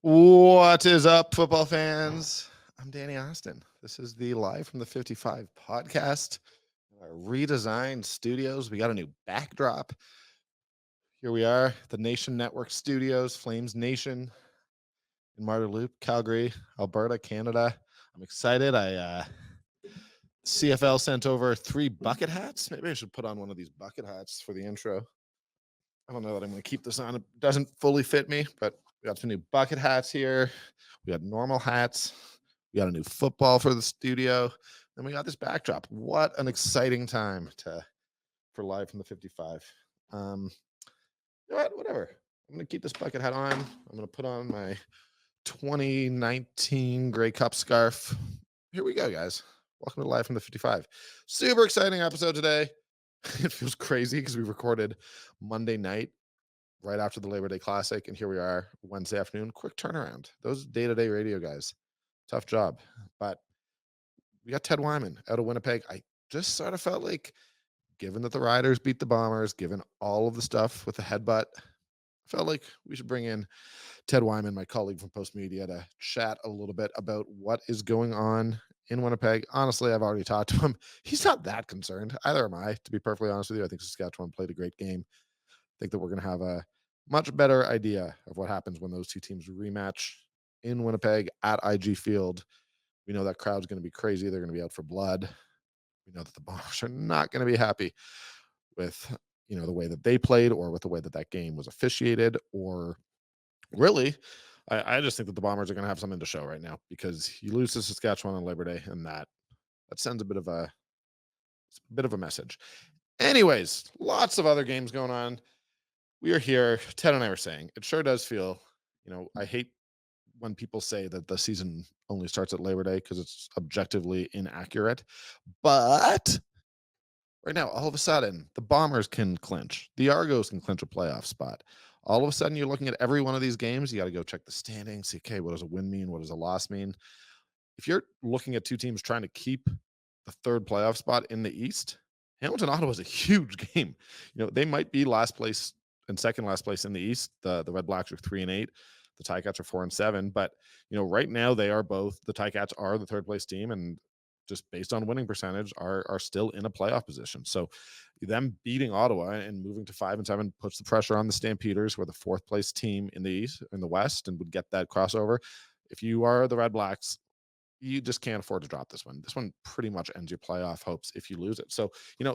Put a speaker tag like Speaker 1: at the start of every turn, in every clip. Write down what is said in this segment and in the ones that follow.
Speaker 1: What is up, football fans? I'm Danny Austin. This is the Live from the 55 podcast. Our redesigned studios. We got a new backdrop. Here we are, the Nation Network Studios, Flames Nation in Martyr Loop, Calgary, Alberta, Canada. I'm excited. CFL sent over 3 bucket hats. Maybe I should put on one of these bucket hats for the intro. I don't know that I'm going to keep this on. It doesn't fully fit me, but we got some new bucket hats here. We got normal hats. We got a new football for the studio. Then we got this backdrop. What an exciting time for Live from the 55. You know what? Whatever. I'm going to keep this bucket hat on. I'm going to put on my 2019 Grey Cup scarf. Here we go, guys. Welcome to Live from the 55. Super exciting episode today. It feels crazy because we recorded Monday night right after the Labor Day Classic, and here we are Wednesday afternoon. Quick turnaround. Those day-to-day radio guys, tough job. But we got Ted Wyman out of Winnipeg. I just sort of felt like, given that the Riders beat the Bombers, given all of the stuff with the headbutt, I felt like we should bring in Ted Wyman, my colleague from Post Media, to chat a little bit about what is going on in Winnipeg. Honestly, I've already talked to him. He's not that concerned. Either am I, to be perfectly honest with you. I think Saskatchewan played a great game. I think that we're going to have a much better idea of what happens when those two teams rematch in Winnipeg at IG Field. We know that crowd's going to be crazy. They're going to be out for blood. We know that the Bombers are not going to be happy with the way that they played, or with the way that that game was officiated, or really, I just think that the Bombers are going to have something to show right now, because you lose to Saskatchewan on Labor Day, and that sends a bit of a message. Anyways, lots of other games going on. We are here. Ted and I were saying it sure does feel. I hate when people say that the season only starts at Labor Day, because it's objectively inaccurate. But right now, all of a sudden, the Bombers can clinch. The Argos can clinch a playoff spot. All of a sudden, you're looking at every one of these games. You got to go check the standings. See, okay, what does a win mean? What does a loss mean? If you're looking at two teams trying to keep the third playoff spot in the East, Hamilton Ottawa is a huge game. They might be last place and second last place in the East. The Red Blacks are 3-8. The Ticats are 4-7. But right now they are both. The Ticats are the third place team, and just based on winning percentage, are still in a playoff position. So them beating Ottawa and moving to 5-7 puts the pressure on the Stampeders, who are the fourth place team in the East, in the West, and would get that crossover. If you are the Red Blacks, you just can't afford to drop this one. This one pretty much ends your playoff hopes if you lose it. So,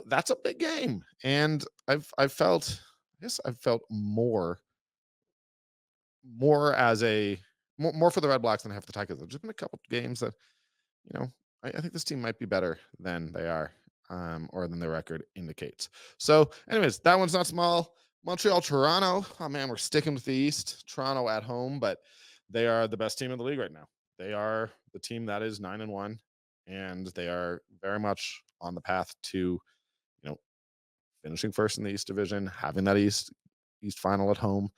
Speaker 1: that's a big game. And I've felt, I've felt more as a more for the Red Blacks than I have the Tigers. There's just been a couple games that, you know, I think this team might be better than they are, or than their record indicates. So, anyways, that one's not small. Montreal, Toronto. Oh man, we're sticking with the East. Toronto at home, but they are the best team in the league right now. They are the team that is 9-1, and they are very much on the path to, finishing first in the East Division, having that East final at home.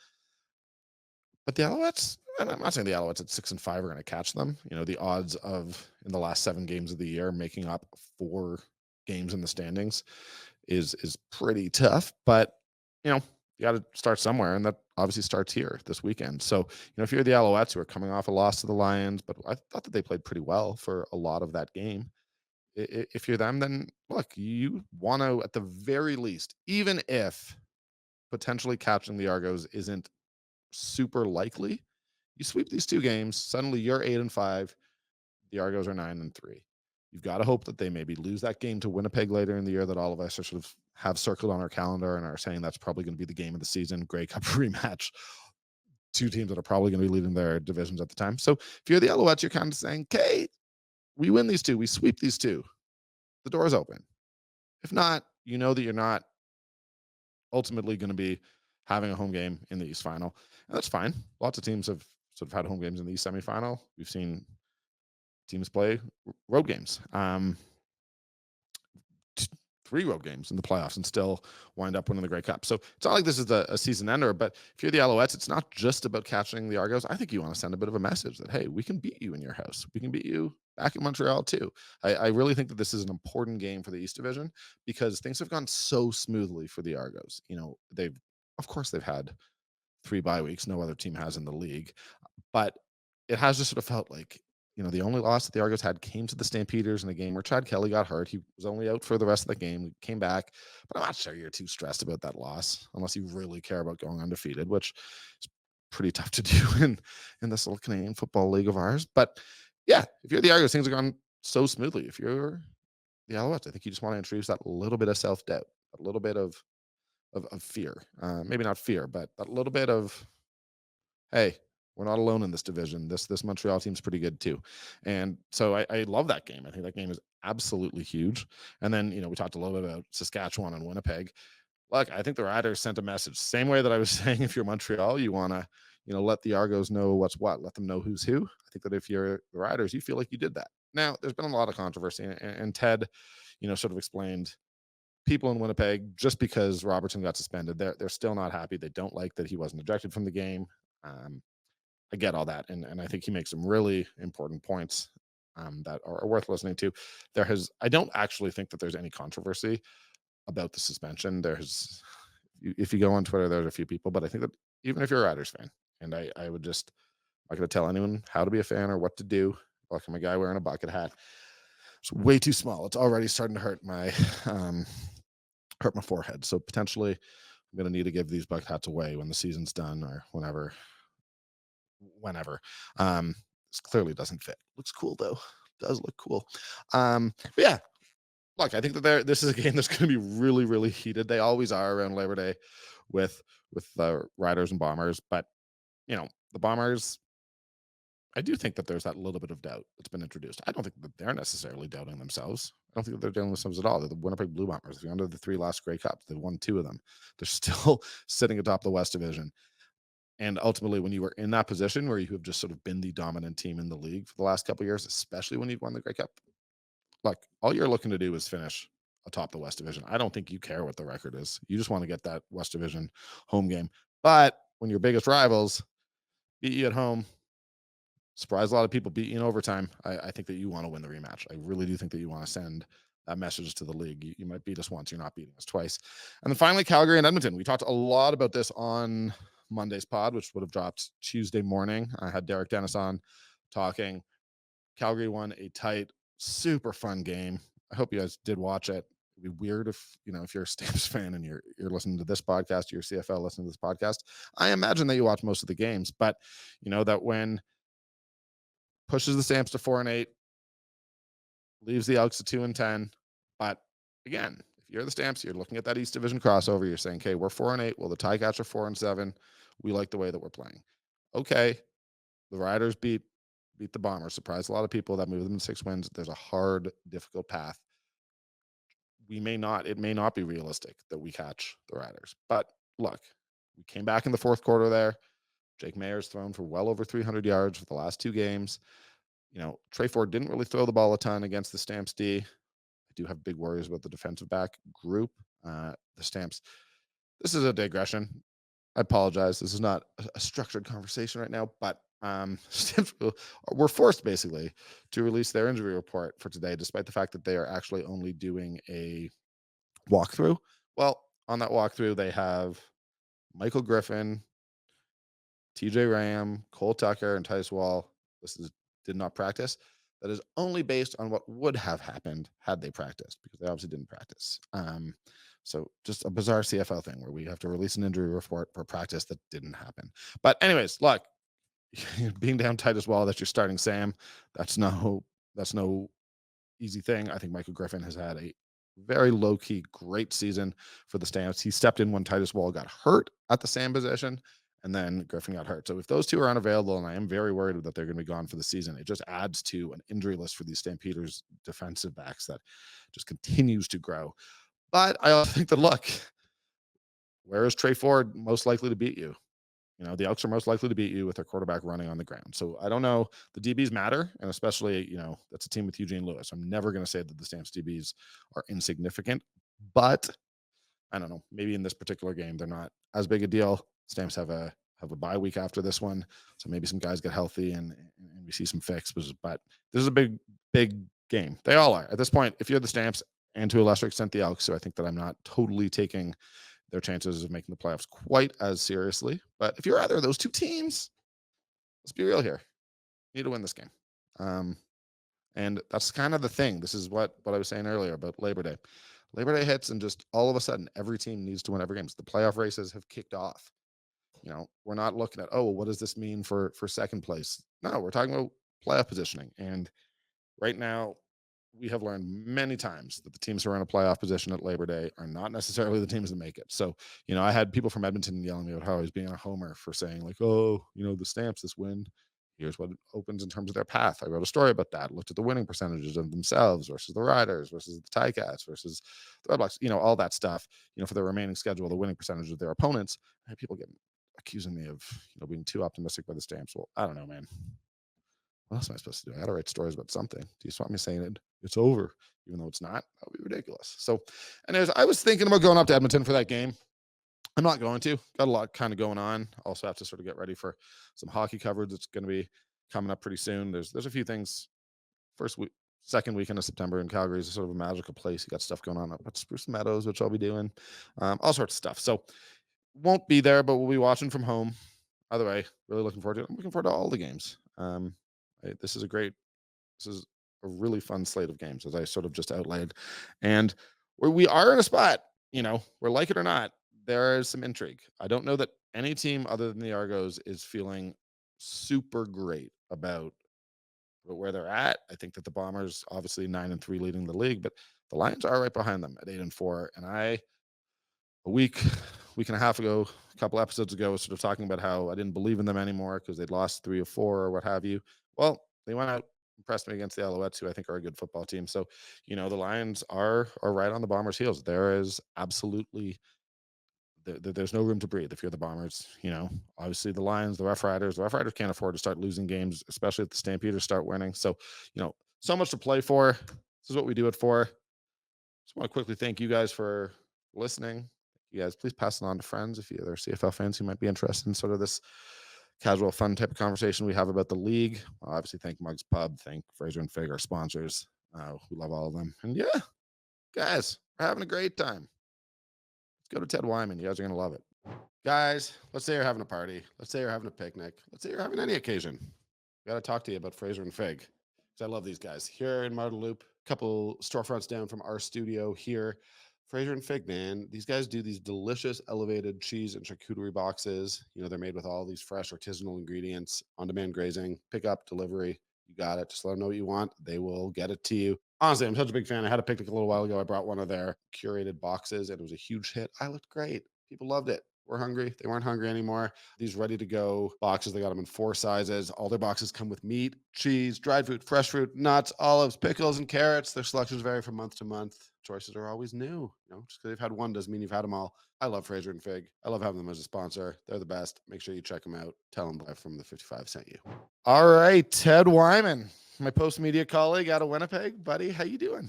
Speaker 1: But the Alouettes, and I'm not saying the Alouettes at 6-5 are going to catch them. The odds of, in the last 7 games of the year, making up 4 games in the standings is pretty tough. But you got to start somewhere, and that obviously starts here this weekend. So if you're the Alouettes, who are coming off a loss to the Lions, but I thought that they played pretty well for a lot of that game. If you're them, then look, you want to, at the very least, even if potentially catching the Argos isn't super likely, you sweep these 2 games, suddenly you're 8-5. The Argos are 9-3. You've got to hope that they maybe lose that game to Winnipeg later in the year, that all of us are sort of have circled on our calendar and are saying that's probably going to be the game of the season. Grey Cup rematch. 2 teams that are probably going to be leading their divisions at the time. So if you're the Alouettes, you're kind of saying, okay, we win these 2, we sweep these 2. The door is open. If not, you know that you're not ultimately going to be having a home game in the East Final. And that's fine. Lots of teams have sort of had home games in the East semifinal. We've seen teams play road games. 3 road games in the playoffs and still wind up winning the Grey Cup. So it's not like this is a season ender, but if you're the Alouettes, it's not just about catching the Argos. I think you want to send a bit of a message that, hey, we can beat you in your house. We can beat you back in Montreal too. I really think that this is an important game for the East Division, because things have gone so smoothly for the Argos. Of course they've had 3 bye weeks. No other team has in the league. But it has just sort of felt like, the only loss that the Argos had came to the Stampeders in a game where Chad Kelly got hurt. He was only out for the rest of the game, came back, but I'm not sure you're too stressed about that loss unless you really care about going undefeated, which is pretty tough to do in this little Canadian football league of ours. But yeah, if you're the Argos, things are going so smoothly. If you're the Alouettes, I think you just want to introduce that little bit of self-doubt, a little bit of fear. Maybe not fear, but a little bit of, hey, we're not alone in this division. This Montreal team's pretty good too. And so I love that game. I think that game is absolutely huge. And then, we talked a little bit about Saskatchewan and Winnipeg. Look, I think the Riders sent a message. Same way that I was saying, if you're Montreal, you want to, let the Argos know what's what, let them know who's who. I think that if you're the Riders, you feel like you did that. Now, there's been a lot of controversy, and Ted, sort of explained people in Winnipeg, just because Robertson got suspended, they're still not happy. They don't like that he wasn't ejected from the game. Um, I get all that, and I think he makes some really important points that are worth listening to. I don't actually think that there's any controversy about the suspension. If you go on Twitter, there's a few people, but I think that even if you're a Riders fan, and I would just, I'm not going to tell anyone how to be a fan or what to do. Like, I'm a guy wearing a bucket hat. It's way too small. It's already starting to hurt my forehead. So potentially, I'm going to need to give these bucket hats away when the season's done or whenever. This clearly doesn't fit. Looks cool though. Does look cool. But yeah, look, I think that this is a game that's going to be really, really heated. They always are around Labor Day with the Riders and Bombers, but the Bombers, I do think that there's that little bit of doubt that's been introduced. I don't think that they're necessarily doubting themselves. I don't think that they're doubting themselves at all. They're the Winnipeg Blue Bombers. They're under the 3 last Grey Cups. They've won 2 of them. They're still sitting atop the West Division. And ultimately, when you were in that position where you have just sort of been the dominant team in the league for the last couple of years, especially when you've won the Grey Cup, like, all you're looking to do is finish atop the West Division. I don't think you care what the record is. You just want to get that West Division home game. But when your biggest rivals beat you at home, surprise a lot of people, beat you in overtime, I think that you want to win the rematch. I really do think that you want to send that message to the league. You might beat us once, you're not beating us twice. And then finally, Calgary and Edmonton. We talked a lot about this on Monday's pod, which would have dropped Tuesday morning. I had Derek Dennis on talking. Calgary won a tight, super fun game. I hope you guys did watch it. It'd be weird if you're a Stamps fan and you're listening to this podcast, you're CFL listening to this podcast. I imagine that you watch most of the games, but that when pushes the Stamps to 4-8, leaves the Elks at 2-10. But again, if you're the Stamps, you're looking at that East Division crossover. You're saying, okay, we're 4-8. Well, the Ticats are 4-7. We like the way that we're playing. Okay, the Riders beat the Bombers. Surprised a lot of people. That moved them to 6 wins. There's a hard, difficult path. It may not be realistic that we catch the Riders. But look, we came back in the fourth quarter there. Jake Mayer's thrown for well over 300 yards for the last 2 games. Trey Ford didn't really throw the ball a ton against the Stamps D. I do have big worries about the defensive back group. The Stamps, this is a digression. I apologize. This is not a structured conversation right now, but Stamps were forced basically to release their injury report for today, despite the fact that they are actually only doing a walkthrough. Well, on that walkthrough, they have Michael Griffin, TJ Ram, Cole Tucker, and Tice Wall. Did not practice. That is only based on what would have happened had they practiced, because they obviously didn't practice. So just a bizarre CFL thing where we have to release an injury report for practice that didn't happen. But anyways, look, being down Titus Wall, that you're starting Sam, that's no easy thing. I think Michael Griffin has had a very low-key great season for the Stamps. He stepped in when Titus Wall got hurt at the Sam position, and then Griffin got hurt. So if those two are unavailable, and I am very worried that they're going to be gone for the season, it just adds to an injury list for these Stampeders defensive backs that just continues to grow. But I also think that, look, where is Trey Ford most likely to beat you? The Elks are most likely to beat you with their quarterback running on the ground. So I don't know. The DBs matter, and especially, that's a team with Eugene Lewis. I'm never going to say that the Stamps DBs are insignificant, but I don't know. Maybe in this particular game, they're not as big a deal. Stamps have a bye week after this one, so maybe some guys get healthy and we see some fixes. But this is a big game. They all are at this point. If you're the Stamps, and to a lesser extent the Elks, so I think that I'm not totally taking their chances of making the playoffs quite as seriously. But if you're either of those two teams, let's be real here. You need to win this game. Um, and that's kind of the thing. This is what I was saying earlier about Labor Day. Labor Day hits, and just all of a sudden, every team needs to win every game. So the playoff races have kicked off. We're not looking at, oh, what does this mean for second place? No, we're talking about playoff positioning. And right now, we have learned many times that the teams who are in a playoff position at Labor Day are not necessarily the teams that make it. So, I had people from Edmonton yelling at me about how I was being a homer for saying, like, oh, the Stamps, this win, here's what it opens in terms of their path. I wrote a story about that, looked at the winning percentages of themselves versus the Riders versus the Ticats versus the Red Blacks, all that stuff, for the remaining schedule, the winning percentage of their opponents. I had people getting accusing me of, being too optimistic by the Stamps. Well, I don't know, man. What else am I supposed to do? I got to write stories about something. Do you just want me saying it's over, even though it's not? That would be ridiculous. So, anyways, I was thinking about going up to Edmonton for that game. I'm not going to. Got a lot kind of going on. Also have to sort of get ready for some hockey coverage. It's going to be coming up pretty soon. There's a few things. Second weekend of September in Calgary is sort of a magical place. You got stuff going on up at Spruce Meadows, which I'll be doing. All sorts of stuff. So won't be there, but we'll be watching from home. Either way, really looking forward to it. I'm looking forward to all the games. This is a really fun slate of games, as I sort of just outlined. And we are in a spot, where, like it or not, there is some intrigue. I don't know that any team other than the Argos is feeling super great about where they're at. I think that the Bombers, obviously 9-3 leading the league, but the Lions are right behind them at 8-4. And a week and a half ago, a couple episodes ago, was sort of talking about how I didn't believe in them anymore because they'd lost 3 or 4 or what have you. Well, they went out, impressed me against the Alouettes, who I think are a good football team. So, the Lions are right on the Bombers' heels. There is absolutely there's no room to breathe if you're the Bombers. Obviously the Lions, the Rough Riders can't afford to start losing games, especially if the Stampeders start winning. So, so much to play for. This is what we do it for. Just want to quickly thank you guys for listening. You guys, please pass it on to friends if you're CFL fans who might be interested in sort of this casual, fun type of conversation we have about the league. I'll obviously thank Mugs Pub, thank Fraser and Fig, our sponsors. We love all of them. And yeah, guys, we're having a great time. Let's go to Ted Wyman. You guys are going to love it. Guys, let's say you're having a party. Let's say you're having a picnic. Let's say you're having any occasion. Got to talk to you about Fraser and Fig, because I love these guys. Here in Marda Loop, a couple storefronts down from our studio here. Fraser and Fig, man, these guys do these delicious elevated cheese and charcuterie boxes. They're made with all these fresh artisanal ingredients, on-demand grazing, pick up, delivery. You got it. Just let them know what you want. They will get it to you. Honestly, I'm such a big fan. I had a picnic a little while ago. I brought one of their curated boxes, and it was a huge hit. I looked great. People loved it. We're hungry. They weren't hungry anymore. These ready to go boxes, they got them in 4 sizes. All their boxes come with meat, cheese, dried fruit, fresh fruit, nuts, olives, pickles, and carrots. Their selections vary from month to month. Choices are always new. Just because they've had one doesn't mean you've had them all. I love Fraser and Fig. I love having them as a sponsor. They're the best. Make sure you check them out. Tell them Live from the 55 sent you. All right, Ted Wyman, my post media colleague out of Winnipeg. Buddy, how you doing?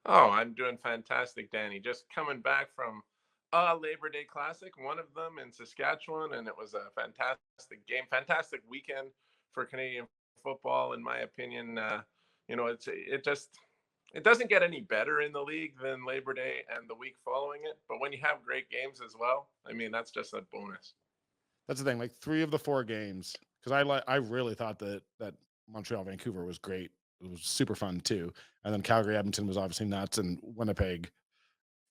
Speaker 2: Oh, I'm doing fantastic, Danny. Just coming back from a Labor Day Classic, one of them in Saskatchewan, and it was a fantastic game, fantastic weekend for Canadian football, in my opinion. It doesn't get any better in the league than Labor Day and the week following it. But when you have great games as well, I mean, that's just a bonus.
Speaker 1: That's the thing. Like 3 of the 4 games, because I really thought that Montreal Vancouver was great. It was super fun too. And then Calgary Edmonton was obviously nuts, and Winnipeg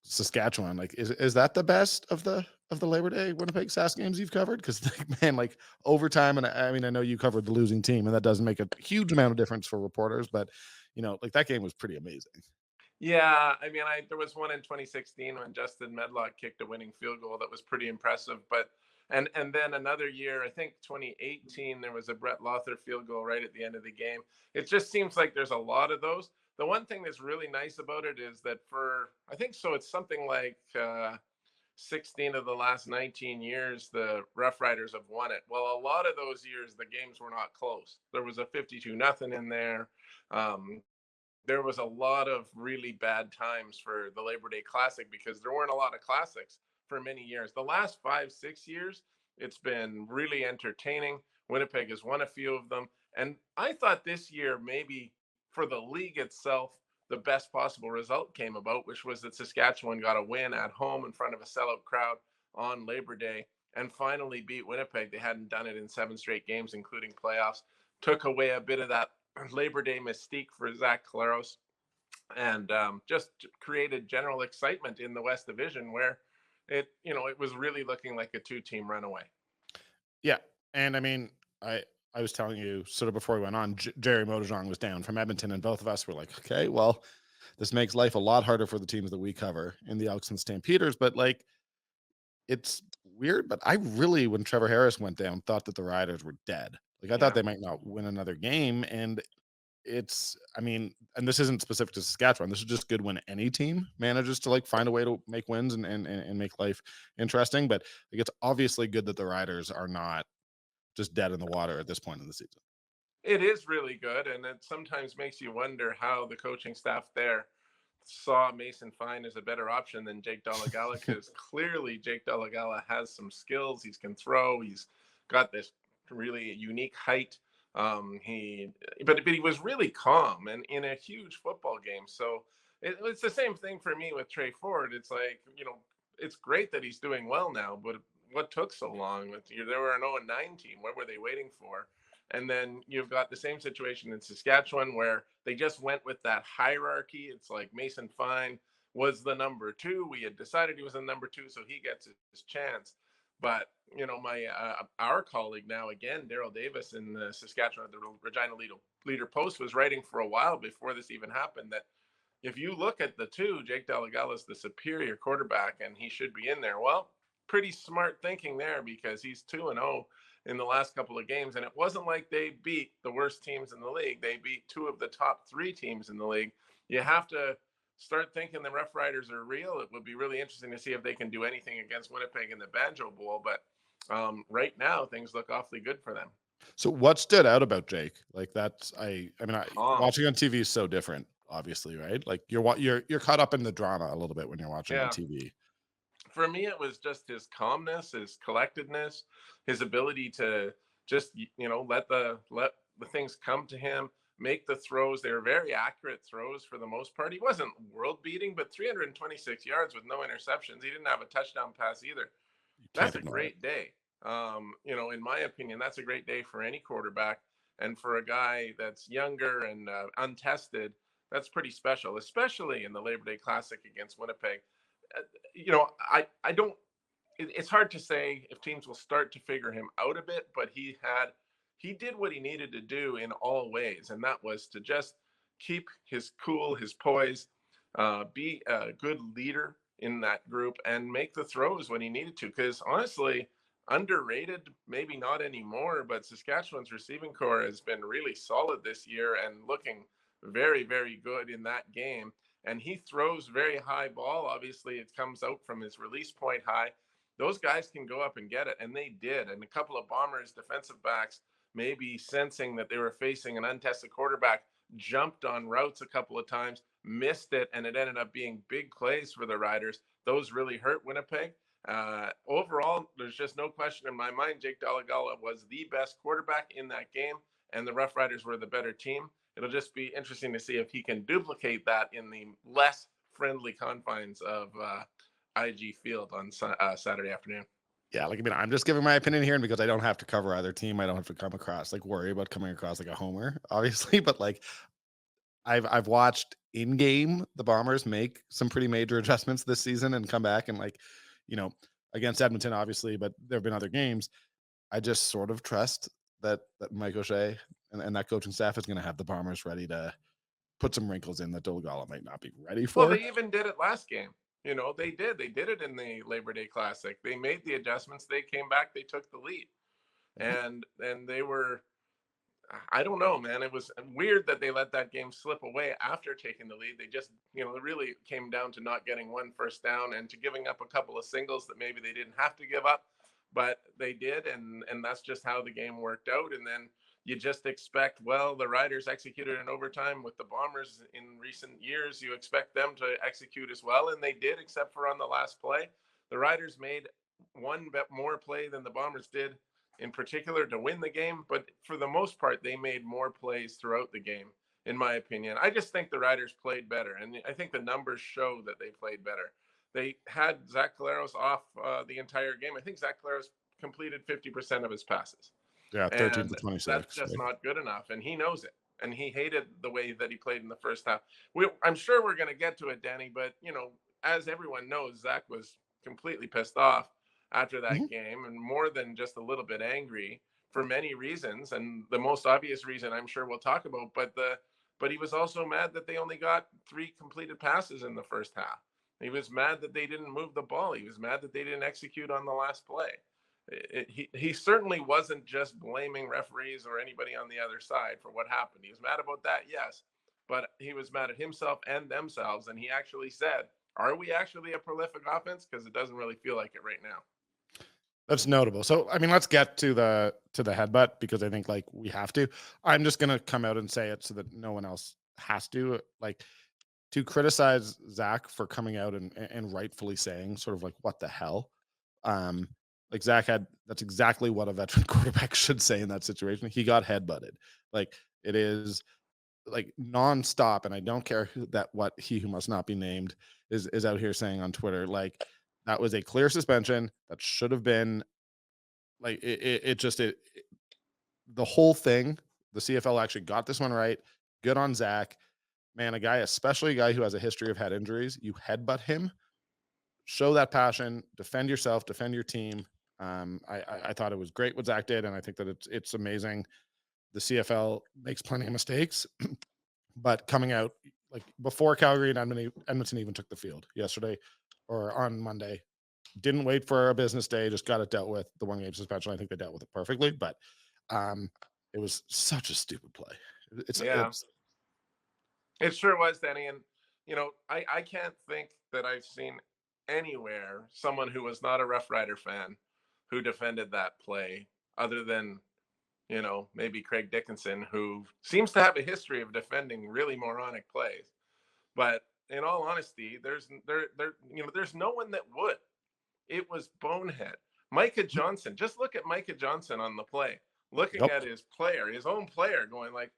Speaker 1: Saskatchewan. Like, is that the best of the Labor Day Winnipeg Sask games you've covered? Because man, like overtime, and I mean, I know you covered the losing team, and that doesn't make a huge amount of difference for reporters, but like that game was pretty amazing.
Speaker 2: Yeah, I mean, there was one in 2016 when Justin Medlock kicked a winning field goal that was pretty impressive. But and then another year, I think 2018, there was a Brett Lothar field goal right at the end of the game. It just seems like there's a lot of those. The one thing that's really nice about it is that I think so, it's something like 16 of the last 19 years, the Rough Riders have won it. Well, a lot of those years, the games were not close. There was a 52-0 in there. There was a lot of really bad times for the Labor Day Classic because there weren't a lot of classics for many years. The last 5-6 years, it's been really entertaining. Winnipeg has won a few of them. And I thought this year, maybe for the league itself, the best possible result came about, which was that Saskatchewan got a win at home in front of a sellout crowd on Labor Day and finally beat Winnipeg. They hadn't done it in 7 straight games, including playoffs. Took away a bit of that Labor Day mystique for Zach Collaros, and just created general excitement in the West Division, where it was really looking like a two-team runaway.
Speaker 1: Yeah, and I mean, I was telling you sort of before we went on, Jerry Modejong was down from Edmonton, and both of us were like, okay, well, this makes life a lot harder for the teams that we cover in the Elks and Stampeders. But like, it's weird, but I really, when Trevor Harris went down, thought that the Riders were dead. Like, I thought
Speaker 2: Yeah,
Speaker 1: they might not win another game, and I mean, and this isn't specific to Saskatchewan. This is just good when any team manages to like find a way to make wins and make life interesting. But like, it's obviously good that the Riders are not just dead in the water at this point in the season.
Speaker 2: it is really good, and it sometimes makes you wonder how the coaching staff there saw Mason Fine as a better option than Jake Dolegala, because clearly Jake Dolegala has some skills. He can throw. He's got this really unique height. But he was really calm and in a huge football game. So it's the same thing for me with Trey Ford. It's like, it's great that he's doing well now, but what took so long? There were an 0-9 team. What were they waiting for? And then you've got the same situation in Saskatchewan, where they just went with that hierarchy. It's like Mason Fine was the number two. We had decided he was the number two, so he gets his chance. But my our colleague now again, Daryl Davis in the Saskatchewan, the Regina Leader Post, was writing for a while before this even happened that if you look at the two, Jake Dolegala is the superior quarterback, and he should be in there. Well, pretty smart thinking there, because he's 2-0 in the last couple of games, and it wasn't like they beat the worst teams in the league. They beat two of the top three teams in the league. You have to start thinking the Rough Riders are real. It would be really interesting to see if they can do anything against Winnipeg in the Banjo Bowl, but right now things look awfully good for them.
Speaker 1: So what stood out about Jake? Like that's I mean,
Speaker 2: Calm.
Speaker 1: watching on TV is so different, obviously, right? Like you're caught up in the drama a little bit when you're watching on
Speaker 2: Yeah.
Speaker 1: TV.
Speaker 2: For me, it was just his calmness, his collectedness, his ability to just let the things come to him, make the throws. They were very accurate throws for the most part. He wasn't world beating, but 326 yards with no interceptions. He didn't have a touchdown pass either.
Speaker 1: You
Speaker 2: That's
Speaker 1: can't
Speaker 2: a
Speaker 1: ignore it.
Speaker 2: great day. In my opinion, that's a great day for any quarterback, and for a guy that's younger and untested, that's pretty special, especially in the Labor Day Classic against Winnipeg. I don't. It's hard to say if teams will start to figure him out a bit, but he did what he needed to do in all ways, and that was to just keep his cool, his poise, be a good leader in that group, and make the throws when he needed to. Because honestly, underrated, maybe not anymore, but Saskatchewan's receiving core has been really solid this year and looking very, very good in that game. And he throws very high ball. Obviously, it comes out from his release point high. Those guys can go up and get it, and they did. And a couple of Bombers defensive backs, maybe sensing that they were facing an untested quarterback, jumped on routes a couple of times, missed it, and it ended up being big plays for the Riders. Those really hurt Winnipeg. Overall, there's just no question in my mind, Jake Dolegala was the best quarterback in that game, and the Rough Riders were the better team. It'll just be interesting to see if he can duplicate that in the less friendly confines of IG Field on Saturday afternoon.
Speaker 1: Yeah, like I mean, I'm just giving my opinion here, and because I don't have to cover either team, I don't have to come across like worry about coming across like a homer, obviously. But like I've watched in game the Bombers make some pretty major adjustments this season and come back and like, you know, against Edmonton, obviously, but there have been other games. I just sort of trust that Mike O'Shea and that coaching staff is going to have the Bombers ready to put some wrinkles in that Dolegala might not be ready
Speaker 2: Well,
Speaker 1: for.
Speaker 2: they even did it last game. They did. They did it in the Labor Day Classic. They made the adjustments. They came back. They took the lead,
Speaker 1: Mhm.
Speaker 2: and they were. I don't know, man. It was weird that they let that game slip away after taking the lead. They just, it really came down to not getting one first down and to giving up a couple of singles that maybe they didn't have to give up, but they did, and that's just how the game worked out. And then you just expect, well, the Riders executed in overtime with the Bombers in recent years. You expect them to execute as well, and they did, except for on the last play. The Riders made one bet more play than the Bombers did in particular to win the game, but for the most part, they made more plays throughout the game. in my opinion. I just think the Riders played better, and I think the numbers show that they played better. They had Zach Collaros off the entire game. I think Zach Collaros completed 50% of his passes,
Speaker 1: Yeah, 13 for
Speaker 2: and that's
Speaker 1: 26.
Speaker 2: just
Speaker 1: Right?
Speaker 2: not good enough. And he knows it, and he hated the way that he played in the first half. I'm sure we're going to get to it, Danny, but as everyone knows, Zach was completely pissed off after
Speaker 1: Mhm.
Speaker 2: that game, and more than just a little bit angry for many reasons. And the most obvious reason I'm sure we'll talk about, but he was also mad that they only got 3 completed passes in the first half. He was mad that they didn't move the ball. He was mad that they didn't execute on the last play. He certainly wasn't just blaming referees or anybody on the other side for what happened. He was mad about that, yes, but he was mad at himself and themselves. And he actually said, "Are we actually a prolific offense? Because it doesn't really feel like it right now."
Speaker 1: That's notable. So, I mean, let's get to the headbutt because I think like we have to. I'm just gonna come out and say it so that no one else has to. Like to criticize Zach for coming out and rightfully saying sort of like what the hell. Um, like Zach had that's exactly what a veteran quarterback should say in that situation. He got headbutted. Like it is like nonstop, and I don't care that what he who must not be named is out here saying on Twitter. Like that was a clear suspension that should have been like the whole thing. The CFL actually got this one right. Good on Zach, man. A guy, especially a guy who has a history of head injuries, you headbutt him, show that passion, defend yourself, defend your team. I thought it was great what Zach did, and I think that it's amazing. The CFL makes plenty of mistakes, but coming out like before Calgary and Edmonton even took the field yesterday or on Monday, didn't wait for a business day, just got it dealt with. The 1 game suspension, I think they dealt with it perfectly, but um, it was such a stupid play.
Speaker 2: Yeah,
Speaker 1: It's
Speaker 2: it sure was, Danny. And I can't think that I've seen anywhere someone who was not a Rough Rider fan who defended that play, other than maybe Craig Dickinson, who seems to have a history of defending really moronic plays. But in all honesty, there's no one that would. It was bonehead. Micah Johnson, just look at Micah Johnson on the play, looking
Speaker 1: yep.
Speaker 2: at his own player, going like,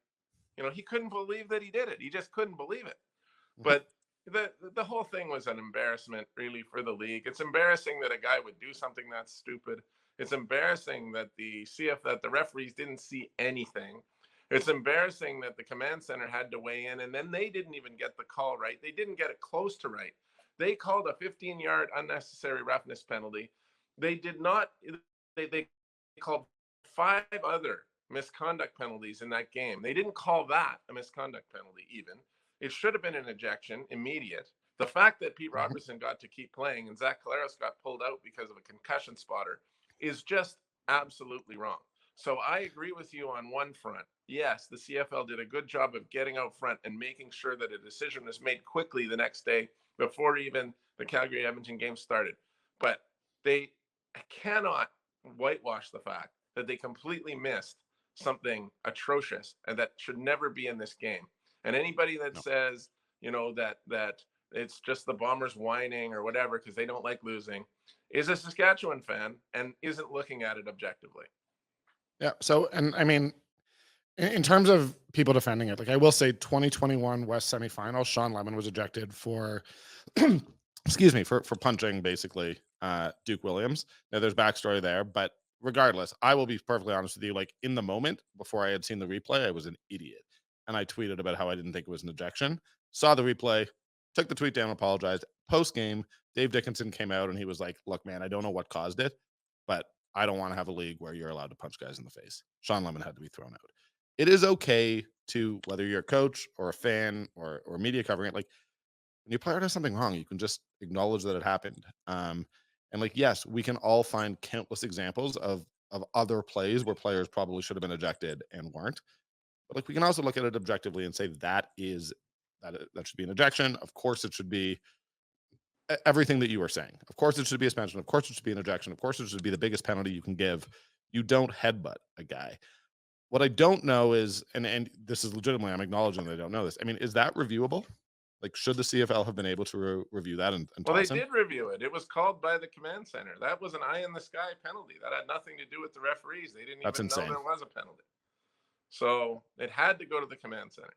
Speaker 2: he couldn't believe that he did it. He just couldn't believe it.
Speaker 1: Mhm.
Speaker 2: But the whole thing was an embarrassment, really, for the league. It's embarrassing that a guy would do something that stupid. It's embarrassing that the referees didn't see anything. It's embarrassing that the command center had to weigh in, and then they didn't even get the call right. They didn't get it close to right. They called a 15-yard unnecessary roughness penalty. They did not. They called 5 other misconduct penalties in that game. They didn't call that a misconduct penalty even. It should have been an ejection, immediate. The fact that Pete
Speaker 1: Mhm.
Speaker 2: Robertson got to keep playing and Zach Collaros got pulled out because of a concussion spotter is just absolutely wrong. So I agree with you on one front. Yes, the CFL did a good job of getting out front and making sure that a decision was made quickly the next day before even the Calgary Edmonton game started. But they cannot whitewash the fact that they completely missed something atrocious and that should never be in this game. And anybody that
Speaker 1: No.
Speaker 2: says, that it's just the Bombers whining or whatever because they don't like losing, is a Saskatchewan fan and isn't looking at it objectively.
Speaker 1: Yeah. So, and I mean, in terms of people defending it, like I will say 2021 West semifinal, Sean Lemon was ejected for excuse me, for punching basically Duke Williams. Now there's backstory there, but regardless, I will be perfectly honest with you. Like in the moment, before I had seen the replay, I was an idiot. And I tweeted about how I didn't think it was an ejection. Saw the replay, took the tweet down, apologized. Post game, Dave Dickinson came out and he was like, look, man, I don't know what caused it, but I don't want to have a league where you're allowed to punch guys in the face. Sean Lemon had to be thrown out. It is okay to, whether you're a coach or a fan or media covering it, like when your player does something wrong, you can just acknowledge that it happened. And like, yes, we can all find countless examples of other plays where players probably should have been ejected and weren't. But like, we can also look at it objectively and say that should be an ejection. Of course, it should be everything that you were saying. Of course, it should be a suspension. Of course, it should be an ejection. Of course, it should be the biggest penalty you can give. You don't headbutt a guy. What I don't know is, and this is legitimately, I'm acknowledging that I don't know this. I mean, is that reviewable? Like, should the CFL have been able to review that and
Speaker 2: Well, they
Speaker 1: toss him?
Speaker 2: did review it. It was called by the command center. That was an eye in the sky penalty. That had nothing to do with the referees. They didn't
Speaker 1: That's
Speaker 2: even know
Speaker 1: insane.
Speaker 2: there was a penalty. So it had to go to the command center.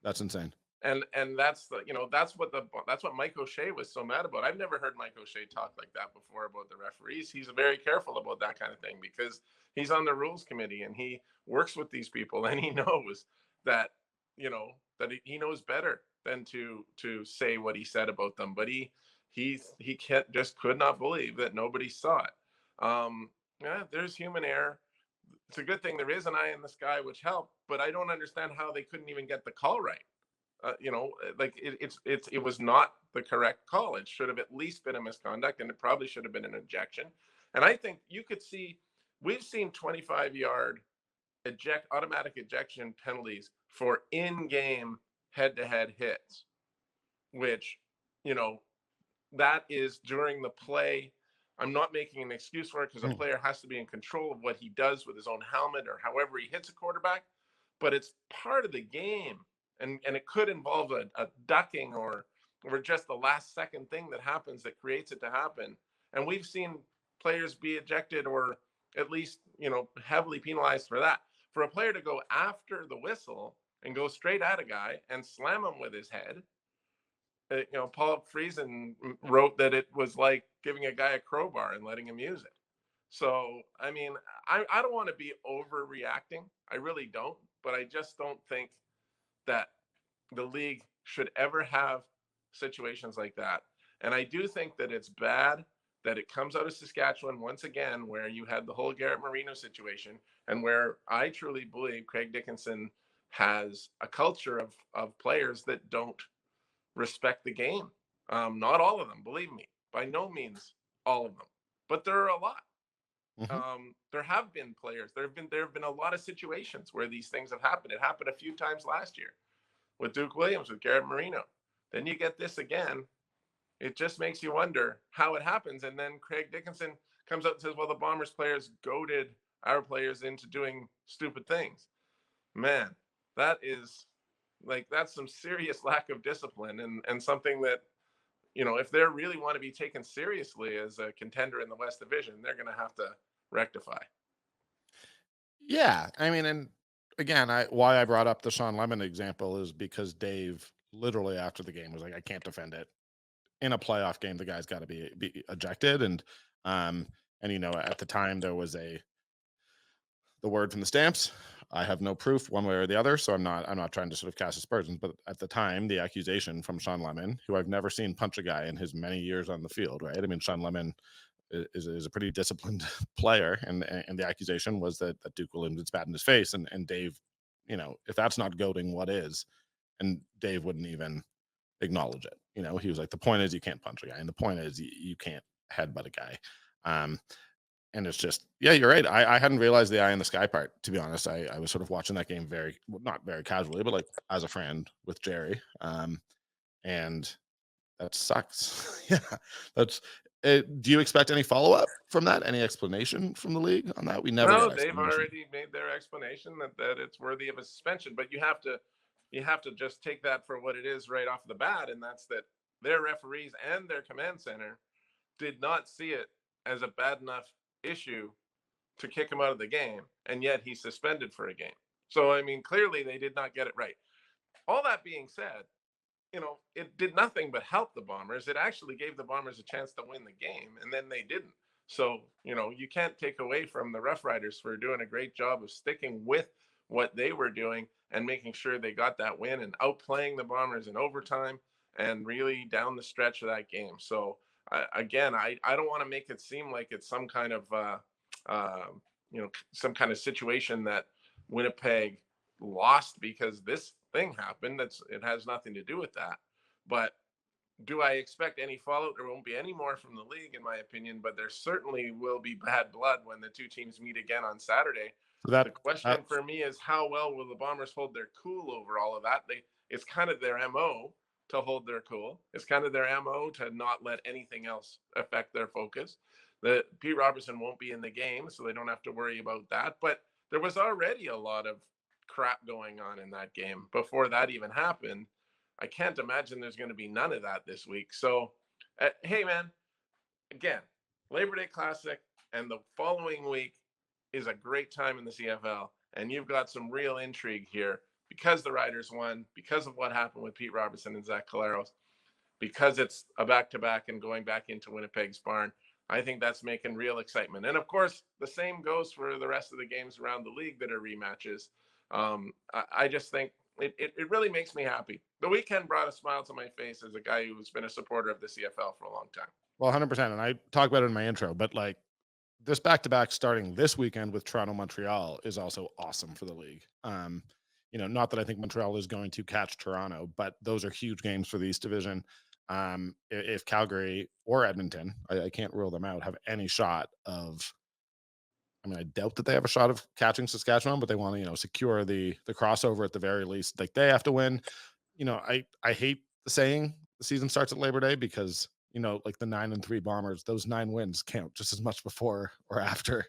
Speaker 1: That's insane.
Speaker 2: And that's that's what Mike O'Shea was so mad about. I've never heard Mike O'Shea talk like that before about the referees. He's very careful about that kind of thing because he's on the rules committee and he works with these people and he knows that he knows better than to say what he said about them. But he can't just could not believe that nobody saw it. Yeah, there's human error. It's a good thing there is an eye in the sky, which helped. But I don't understand how they couldn't even get the call right. Like it was not the correct call. It should have at least been a misconduct, and it probably should have been an ejection. And I think we've seen 25-yard automatic ejection penalties for in-game head-to-head hits, which you know that is during the play. I'm not making an excuse for it because a player has to be in control of what he does with his own helmet or however he hits a quarterback, but it's part of the game. And it could involve a ducking or just the last second thing that happens that creates it to happen. And we've seen players be ejected or at least, heavily penalized for that. For a player to go after the whistle and go straight at a guy and slam him with his head, Paul Friesen wrote that it was like giving a guy a crowbar and letting him use it. So, I mean, I don't want to be overreacting. I really don't. But I just don't think that the league should ever have situations like that. And I do think that it's bad that it comes out of Saskatchewan once again, where you had the whole Garrett Marino situation, and where I truly believe Craig Dickinson has a culture of players that don't respect the game. Not all of them, believe me, by no means all of them, but there are a lot. There have been players. There have been a lot of situations where these things have happened. It happened a few times last year with Duke Williams, with Garrett Marino. Then you get this again. It just makes you wonder how it happens. And then Craig Dickinson comes out and says, well, the Bombers players goaded our players into doing stupid things. Man, that's some serious lack of discipline and something that, if they really want to be taken seriously as a contender in the West Division, they're going to have to rectify.
Speaker 1: Yeah, I mean, and again, why I brought up the Sean Lemon example is because Dave literally after the game was like, "I can't defend it." In a playoff game, the guy's got to be ejected, um, at the time there was the word from the Stamps. I have no proof one way or the other, so I'm not trying to sort of cast aspersions. But at the time, the accusation from Sean Lemon, who I've never seen punch a guy in his many years on the field, right? I mean, Sean Lemon is a pretty disciplined player, and the accusation was that Duke Williams had spat in his face, and Dave, if that's not goading, what is? And Dave wouldn't even acknowledge it. He was like, the point is you can't punch a guy, and the point is you can't headbutt a guy. And it's just, yeah, you're right. I hadn't realized the eye in the sky part, to be honest. I was sort of watching that game not very casually, but like as a friend with Jerry. And that sucks. Yeah, that's do you expect any follow-up from that? Any explanation from the league on that? We never
Speaker 2: No,
Speaker 1: got
Speaker 2: they've
Speaker 1: explanation.
Speaker 2: already made their explanation that it's worthy of a suspension, but you have to just take that for what it is right off the bat, and that's that their referees and their command center did not see it as a bad enough issue to kick him out of the game, and yet he's suspended for a game. So I mean, clearly they did not get it right. All that being said, it did nothing but help the Bombers. It actually gave the Bombers a chance to win the game, and then they didn't. So, you can't take away from the Rough Riders for doing a great job of sticking with what they were doing and making sure they got that win and outplaying the Bombers in overtime and really down the stretch of that game. So, again, I don't want to make it seem like it's some kind of, uh, some kind of situation that Winnipeg lost because this thing happened. It has nothing to do with that. But do I expect any fallout? There won't be any more from the league, in my opinion, but there certainly will be bad blood when the two teams meet again on Saturday.
Speaker 1: So
Speaker 2: The question for me is how well will the Bombers hold their cool over all of that? It's kind of their MO to hold their cool. It's kind of their MO to not let anything else affect their focus. The Pete Robertson won't be in the game, so they don't have to worry about that. But there was already a lot of crap going on in that game before that even happened. I can't imagine there's going to be none of that this week. So, hey, man, again, Labor Day Classic and the following week is a great time in the CFL. And you've got some real intrigue here because the Riders won, because of what happened with Pete Robertson and Zach Collaros, because it's a back-to-back and going back into Winnipeg's barn. I think that's making real excitement. And of course, the same goes for the rest of the games around the league that are rematches. I just think it really makes me happy. The weekend brought a smile to my face as a guy who's been a supporter of the CFL for a long time.
Speaker 1: Well, 100%. And I talked about it in my intro, but like this back to back starting this weekend with Toronto Montreal is also awesome for the league. Not that I think Montreal is going to catch Toronto, but those are huge games for the East Division. If Calgary or Edmonton, I can't rule them out, have any shot of, I mean, I doubt that they have a shot of catching Saskatchewan, but they want to, secure the crossover at the very least. Like they have to win. I hate saying the season starts at Labor Day because like the 9-3 Bombers, those 9 wins count just as much before or after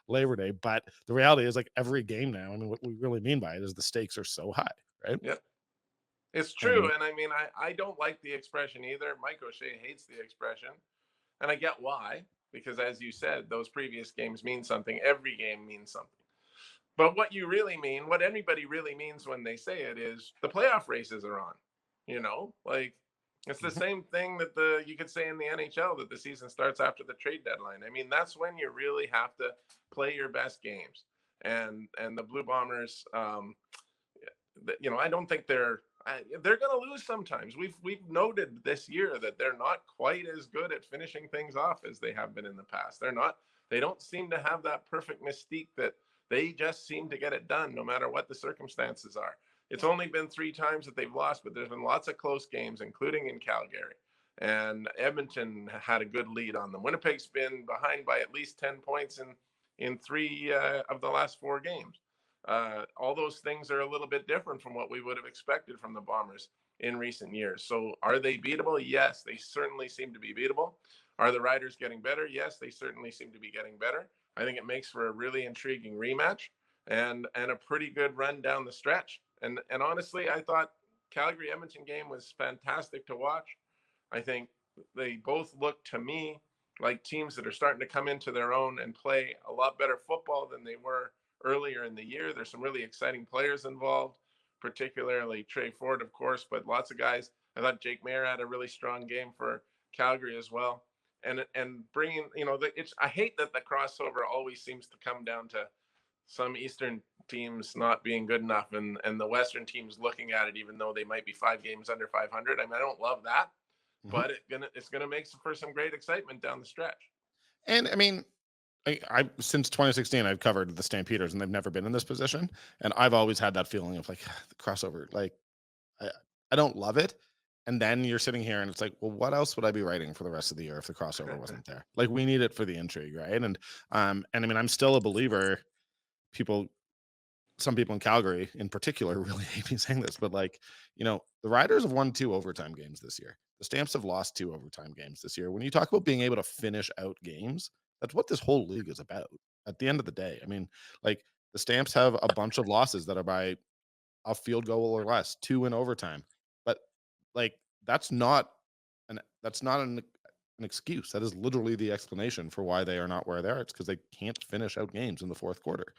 Speaker 1: Labor Day. But the reality is, like every game now, I mean, what we really mean by it is the stakes are so high, right?
Speaker 2: Yeah, it's
Speaker 1: And
Speaker 2: true. And I mean, I don't like the expression either. Mike O'Shea hates the expression. And I get why, because as you said, those previous games mean something. Every game means something. But what you really mean, what anybody really means when they say it is the playoff races are on. Like it's the
Speaker 1: Mhm.
Speaker 2: same thing that you could say in the NHL that the season starts after the trade deadline. I mean, that's when you really have to play your best games. And the Blue Bombers, I don't think they're going to lose sometimes. We've noted this year that they're not quite as good at finishing things off as they have been in the past. They don't seem to have that perfect mystique that they just seem to get it done no matter what the circumstances are. It's only been 3 times that they've lost, but there's been lots of close games, including in Calgary. And Edmonton had a good lead on them. Winnipeg's been behind by at least 10 points in 3 of the last 4 games. All those things are a little bit different from what we would have expected from the Bombers in recent years. So are they beatable? Yes, they certainly seem to be beatable. Are the Riders getting better? Yes, they certainly seem to be getting better. I think it makes for a really intriguing rematch and a pretty good run down the stretch. And honestly, I thought Calgary Edmonton game was fantastic to watch. I think they both look to me like teams that are starting to come into their own and play a lot better football than they were earlier in the year. There's some really exciting players involved, particularly Trey Ford, of course, but lots of guys. I thought Jake Mayer had a really strong game for Calgary as well. And bringing, it's I hate that the crossover always seems to come down to some Eastern teams not being good enough and the Western teams looking at it, even though they might be 5 games under 500. I mean, I don't love that,
Speaker 1: Mhm.
Speaker 2: but it's gonna make for some great excitement down the stretch.
Speaker 1: And I mean, I since 2016 I've covered the Stampeders and they've never been in this position, and I've always had that feeling of like the crossover. Like I I don't love it. And then you're sitting here and it's like, well, what else would I be writing for the rest of the year if the crossover wasn't there? Like we need it for the intrigue, right? And I mean, I'm still a believer. People, some people in Calgary in particular really hate me saying this, but like, the Riders have won 2 overtime games this year. The Stamps have lost 2 overtime games this year. When you talk about being able to finish out games, that's what this whole league is about. At the end of the day, I mean, like the Stamps have a bunch of losses that are by a field goal or less, 2 in overtime. But like that's not an excuse. That is literally the explanation for why they are not where they are. It's because they can't finish out games in the fourth quarter.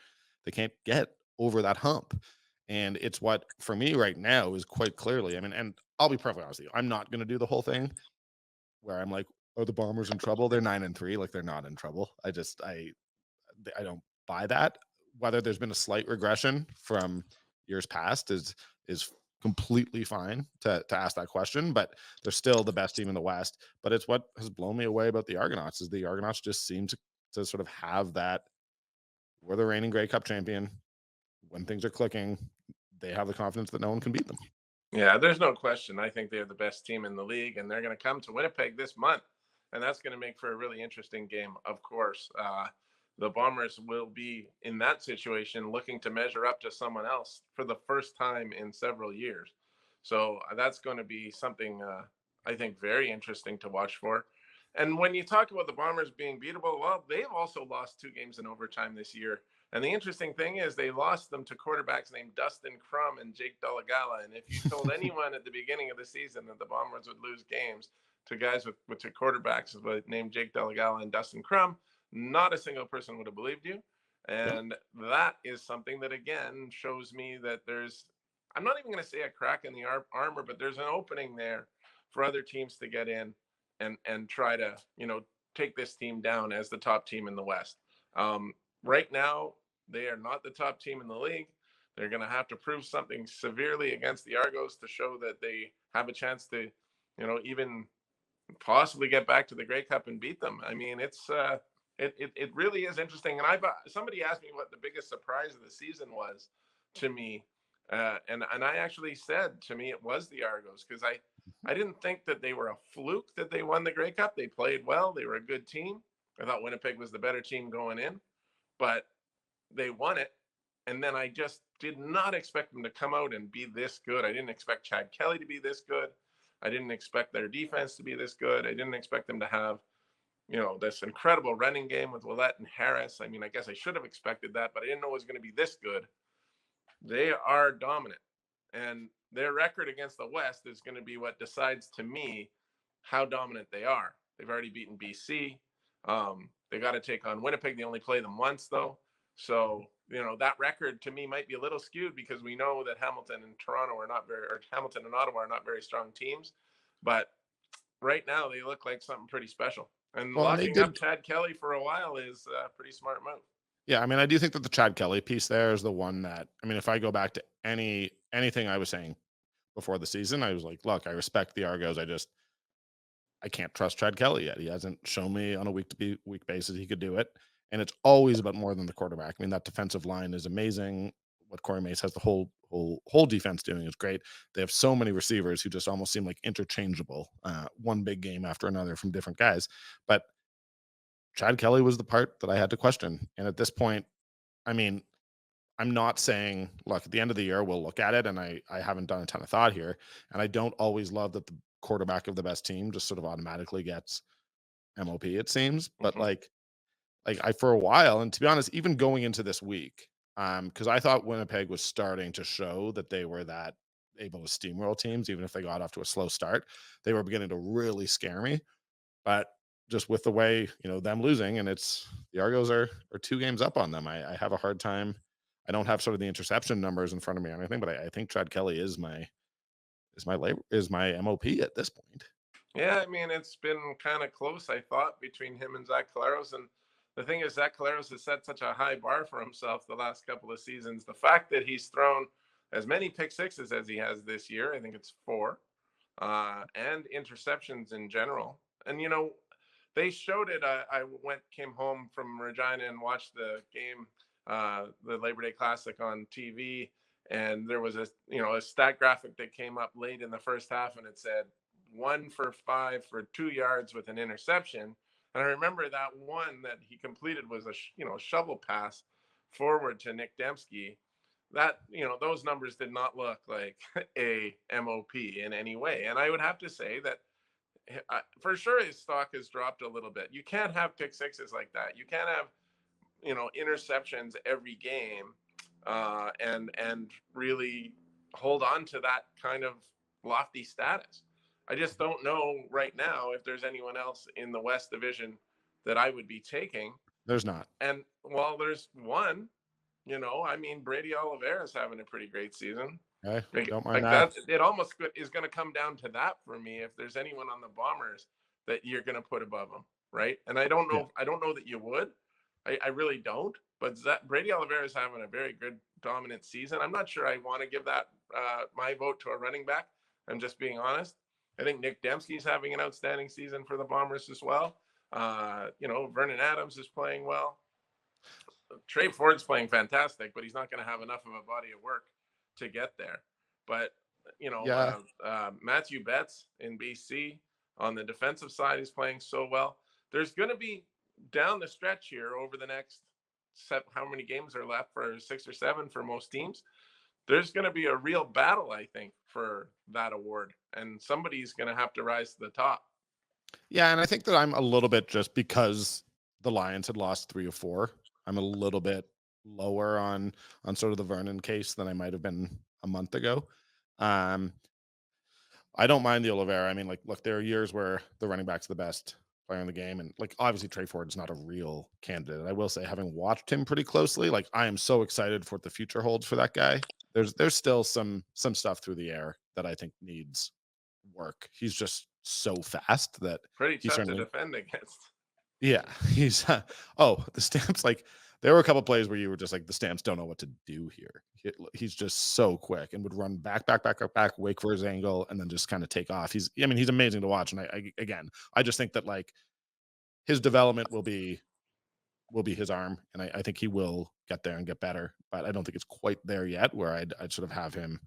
Speaker 1: They can't get over that hump. And it's what for me right now is quite clearly. I mean, and I'll be perfectly honest with you. I'm not gonna do the whole thing where I'm like, are the Bombers in trouble? They're 9-3. Like they're not in trouble. I don't buy that. Whether there's been a slight regression from years past is completely fine to ask that question, but they're still the best team in the West. But it's what has blown me away about the Argonauts is the Argonauts just seem to sort of have that. We're the reigning Grey Cup champion. When things are clicking, they have the confidence that no one can beat them.
Speaker 2: Yeah, there's no question. I think they're the best team in the league, and they're going to come to Winnipeg this month, and that's going to make for a really interesting game. Of course, the Bombers will be in that situation, looking to measure up to someone else for the first time in several years. So that's going to be something I think very interesting to watch for. And when you talk about the Bombers being beatable, well, they've also lost 2 games in overtime this year. And the interesting thing is they lost them to quarterbacks named Dustin Crum and Jake Delagala. And if you told anyone at the beginning of the season that the Bombers would lose games to guys with to quarterbacks named Jake Delagala and Dustin Crum, not a single person would have believed you.
Speaker 1: Yep.
Speaker 2: And that is something that again shows me that I'm not even going to say a crack in the armor, but there's an opening there for other teams to get in and try to, take this team down as the top team in the West. Right now, they are not the top team in the league. They're going to have to prove something severely against the Argos to show that they have a chance to, even possibly get back to the Grey Cup and beat them. I mean, it really is interesting. And somebody asked me what the biggest surprise of the season was to me, and I actually said, to me it was the Argos, because I didn't think that they were a fluke that they won the Grey Cup. They played well. They were a good team. I thought Winnipeg was the better team going in, but they won it. And then I just did not expect them to come out and be this good. I didn't expect Chad Kelly to be this good. I didn't expect their defense to be this good. I didn't expect them to have, this incredible running game with Willette and Harris. I mean, I guess I should have expected that, but I didn't know it was going to be this good. They are dominant. And their record against the West is going to be what decides, to me, how dominant they are. They've already beaten BC. They got to take on Winnipeg. They only play them once, though. So, that record to me might be a little skewed, because we know that Hamilton and Hamilton and Ottawa are not very strong teams. But right now they look like something pretty special. And
Speaker 1: Well, and they
Speaker 2: locking up
Speaker 1: did.
Speaker 2: Chad Kelly for a while is a pretty smart move.
Speaker 1: Yeah, I mean, I do think that the Chad Kelly piece there is the one that, I mean, if I go back to anything I was saying before the season, I was like, look, I respect the Argos. I can't trust Chad Kelly yet. He hasn't shown me on a week to week basis he could do it. And it's always about more than the quarterback. I mean, that defensive line is amazing. What Corey Mace has the whole defense doing is great. They have so many receivers who just almost seem like interchangeable, one big game after another from different guys. But Chad Kelly was the part that I had to question. And at this point, I mean, I'm not saying, look, at the end of the year, we'll look at it, and I haven't done a ton of thought here. And I don't always love that the quarterback of the best team just sort of automatically gets MOP, it seems. But
Speaker 2: Mm-hmm.
Speaker 1: like I, for a while, and to be honest, even going into this week, because I thought Winnipeg was starting to show that they were that able to steamroll teams, even if they got off to a slow start. They were beginning to really scare me. But just with the way, them losing, and it's the Argos are 2 games up on them. I have a hard time. I don't have sort of the interception numbers in front of me or anything, but I think Chad Kelly is my MOP at this point.
Speaker 2: Yeah, I mean, it's been kind of close, I thought, between him and Zach Collaros. And the thing is, Zach Collaros has set such a high bar for himself the last couple of seasons. The fact that he's thrown as many pick sixes as he has this year, I think it's 4, and interceptions in general. And, they showed it. I came home from Regina and watched the game, the Labor Day Classic on TV. And there was a stat graphic that came up late in the first half, and it said 1 for 5 for 2 yards with an interception. And I remember that one that he completed was a shovel pass forward to Nick Dembski. That, those numbers did not look like a MOP in any way. And I would have to say that for sure his stock has dropped a little bit. You can't have pick sixes like that. You can't have, interceptions every game, and really hold on to that kind of lofty status. I just don't know right now if there's anyone else in the West Division that I would be taking.
Speaker 1: There's not.
Speaker 2: And well, there's one. I mean, Brady Oliveira is having a pretty great season.
Speaker 1: Okay, don't mind
Speaker 2: Like
Speaker 1: that.
Speaker 2: that, it almost is going to come down to that for me. If there's anyone on the Bombers that you're going to put above them, right? And I don't know.
Speaker 1: Yeah.
Speaker 2: I don't know that you would. I really don't. But Brady Oliveira is having a very good, dominant season. I'm not sure I want to give that my vote to a running back. I'm just being honest. I think Nick Dembski's having an outstanding season for the Bombers as well. Vernon Adams is playing well. Trey Ford's playing fantastic, but he's not going to have enough of a body of work to get there. But
Speaker 1: Yeah.
Speaker 2: Matthew Betts in BC on the defensive side is playing so well. There's going to be down the stretch here over the next how many games are left, for 6 or 7 for most teams. There's going to be a real battle, I think, for that award, and somebody's going to have to rise to the top.
Speaker 1: Yeah, and I think that I'm a little bit, just because the Lions had lost 3 or 4, I'm a little bit lower on sort of the Vernon case than I might have been a month ago. Um, I don't mind the Oliveira. I mean, like, look, there are years where the running back's the best player in the game, and like obviously Trey Ford is not a real candidate. I will say, having watched him pretty closely, like I am so excited for what the future holds for that guy. there's still some stuff through the air that I think needs work. He's just so fast that
Speaker 2: Pretty
Speaker 1: he
Speaker 2: tough to
Speaker 1: certainly
Speaker 2: defend against.
Speaker 1: yeah, he's oh, the Stamps, like, there were a couple plays where you were just like, "The Stamps don't know what to do here." He's just so quick and would run back, wait for his angle, and then just kinda take off. I mean, he's amazing to watch, and again, I just think that, like, his development will be his arm, and I think he will get there and get better, but I don't think it's quite there yet where I'd sort of have him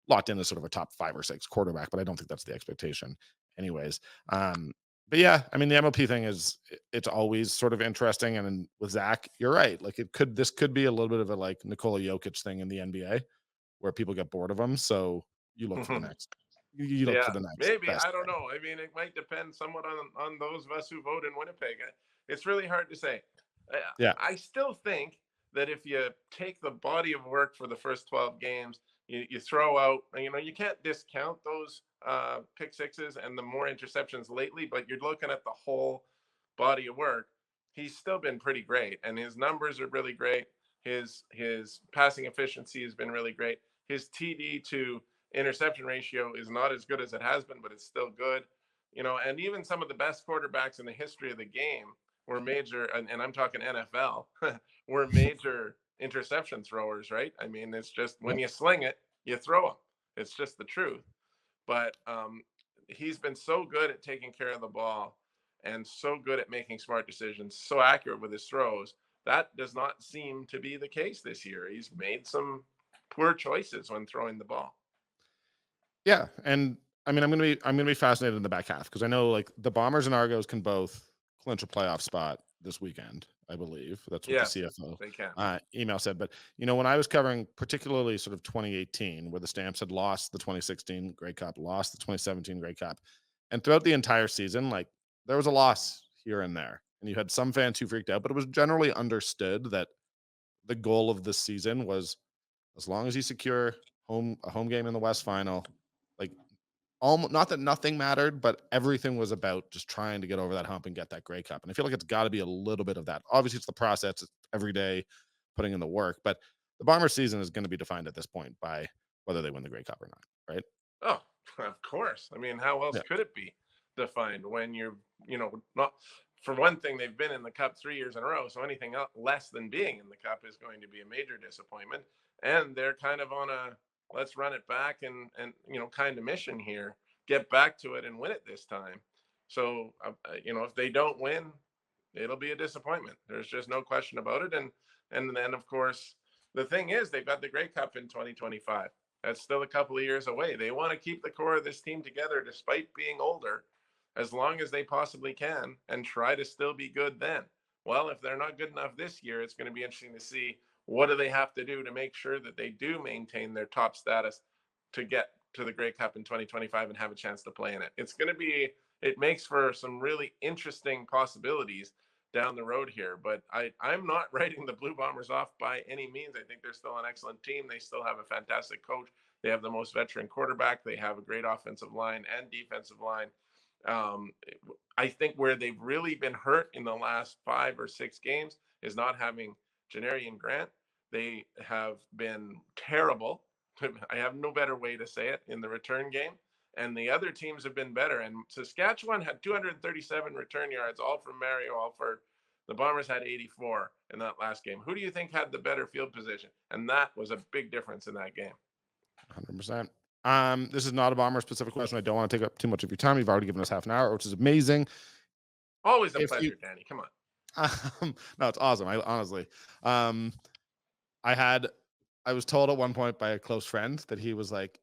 Speaker 1: locked in as sort of a top 5 or 6 quarterback, but I don't think that's the expectation anyways. Um, but yeah, I mean, the MLP thing is it's always sort of interesting, and then with Zach, you're right. Like, this could be a little bit of a, like, Nikola Jokic thing in the NBA where people get bored of him, so you look for the next you look for
Speaker 2: Yeah,
Speaker 1: the next
Speaker 2: maybe.
Speaker 1: best
Speaker 2: I don't
Speaker 1: thing.
Speaker 2: know. I mean, it might depend somewhat on those of us who vote in Winnipeg. It's really hard to say.
Speaker 1: Yeah.
Speaker 2: I still think that if you take the body of work for the first 12 games, you throw out, you can't discount those pick sixes and the more interceptions lately, but you're looking at the whole body of work. He's still been pretty great, and his numbers are really great. His passing efficiency has been really great. His TD to interception ratio is not as good as it has been, but it's still good. And even some of the best quarterbacks in the history of the game were major, and I'm talking NFL, were major interception throwers, right? I mean, it's just when
Speaker 1: Yep.
Speaker 2: you sling it, you throw them. It's just the truth. But he's been so good at taking care of the ball and so good at making smart decisions, so accurate with his throws. That does not seem to be the case this year. He's made some poor choices when throwing the ball.
Speaker 1: Yeah, and I mean, I'm gonna be fascinated in the back half because I know, like, the Bombers and Argos can both clinch a playoff spot this weekend. I believe that's what the
Speaker 2: Yes,
Speaker 1: CFO
Speaker 2: they can.
Speaker 1: email said. But when I was covering particularly sort of 2018, where the Stamps had lost the 2016 Grey Cup, lost the 2017 Grey Cup, and throughout the entire season, like, there was a loss here and there, and you had some fans who freaked out, but it was generally understood that the goal of this season was as long as you secure a home game in the West Final, like, almost not that nothing mattered, but everything was about just trying to get over that hump and get that Grey Cup. And I feel like it's got to be a little bit of that. Obviously, it's the process, it's every day putting in the work, but the Bomber season is going to be defined at this point by whether they win the Grey Cup or not, right?
Speaker 2: Oh, of course. I mean, how else
Speaker 1: Yeah.
Speaker 2: could it be defined when not, for one thing, they've been in the cup 3 years in a row. So anything less than being in the cup is going to be a major disappointment. And they're kind of on a let's run it back and kind of mission here, get back to it and win it this time. So, if they don't win, it'll be a disappointment. There's just no question about it. And then, of course, the thing is, they've got the Grey Cup in 2025. That's still a couple of years away. They want to keep the core of this team together despite being older as long as they possibly can and try to still be good then. Well, if they're not good enough this year, it's going to be interesting to see what do they have to do to make sure that they do maintain their top status to get to the Grey Cup in 2025 and have a chance to play in it. It makes for some really interesting possibilities down the road here. But I'm not writing the Blue Bombers off by any means. I think they're still an excellent team. They still have a fantastic coach. They have the most veteran quarterback. They have a great offensive line and defensive line. Um, I think where they've really been hurt in the last 5 or 6 games is not having Janarian Grant. They have been terrible. I have no better way to say it in the return game. And the other teams have been better. And Saskatchewan had 237 return yards, all from Mario Alford. The Bombers had 84 in that last game. Who do you think had the better field position? And that was a big difference in that game.
Speaker 1: 100%. This is not a Bomber specific question. I don't want to take up too much of your time. You've already given us half an hour, which is amazing.
Speaker 2: Always a
Speaker 1: If you,
Speaker 2: pleasure, Danny. Come on.
Speaker 1: no, it's awesome. I honestly, um, I had, I was told at one point by a close friend that he was like,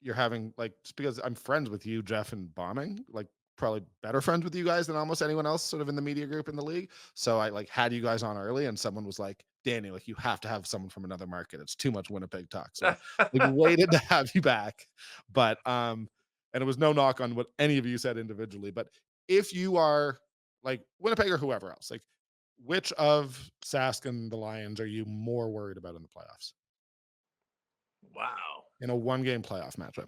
Speaker 1: you're having, like, just because I'm friends with you, Jeff, and bombing, like, probably better friends with you guys than almost anyone else sort of in the media group in the league. So I, like, had you guys on early, and someone was like, Danny, like, you have to have someone from another market. It's too much Winnipeg talk. So I, like, waited to have you back. But and it was no knock on what any of you said individually. But if you are like Winnipeg or whoever else, like, which of Sask and the Lions are you more worried about in the playoffs?
Speaker 2: Wow.
Speaker 1: In a one-game playoff matchup.